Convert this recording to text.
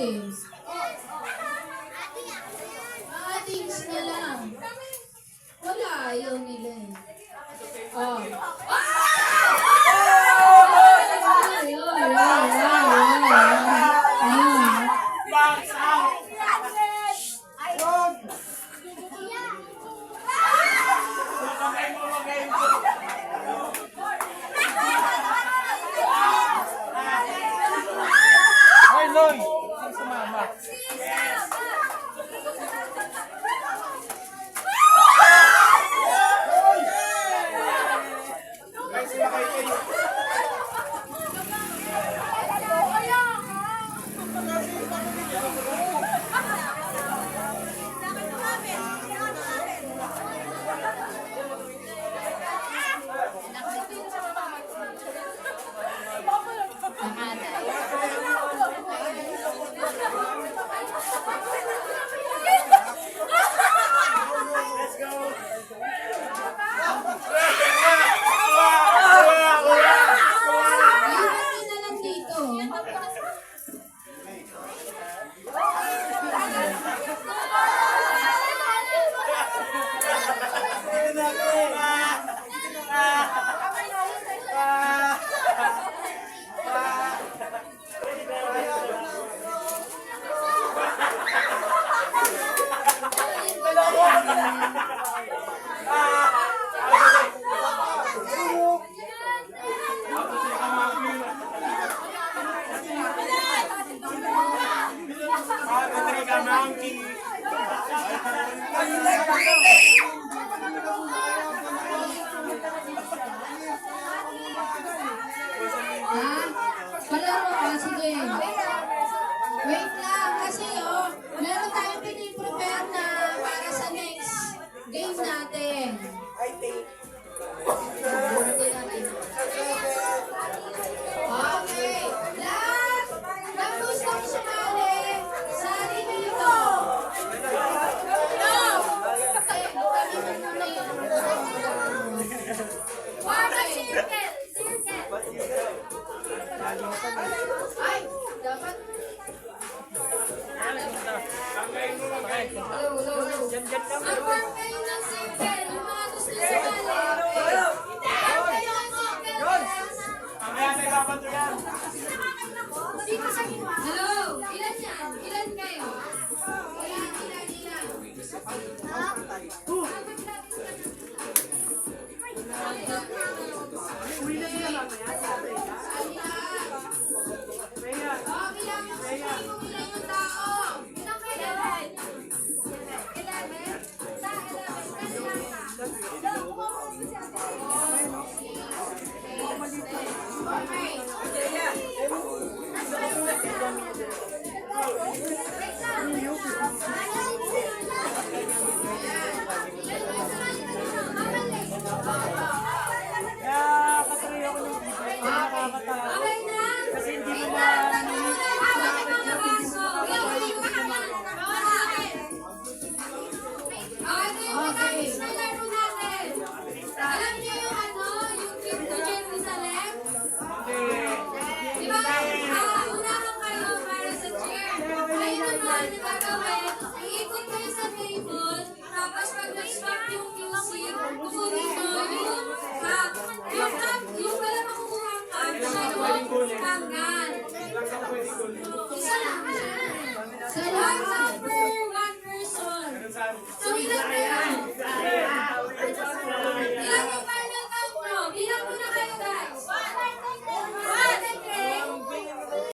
James. Atings na lang. Wala, ayaw nila eh. Oh. Box out! Hoy, Loy! Saan sumama? Palaro ka, sige. Wait lang, kasi meron tayong piniprepare na para sa next game natin. Okay, lahat ng gustong sumali, sali dito. Ay, dapat. Mag-form kayo ng circle. Yung mga gusto sumali. Hello, ilan yan? Ilan kayo? Ilan? Kasi hindi mo ma... Alam niyo yung yung trip to Jerusalem? Diba? Unahan kayo para sa chair. Kayo naman, gagawin, iikot kayo sa table, tapos pag nag-stop yung music, kukunin mo yung cup, yung wala makukuha ang cup, siya yung tanggal. Isa lang. Sa lang per one person. So, ilan kayo?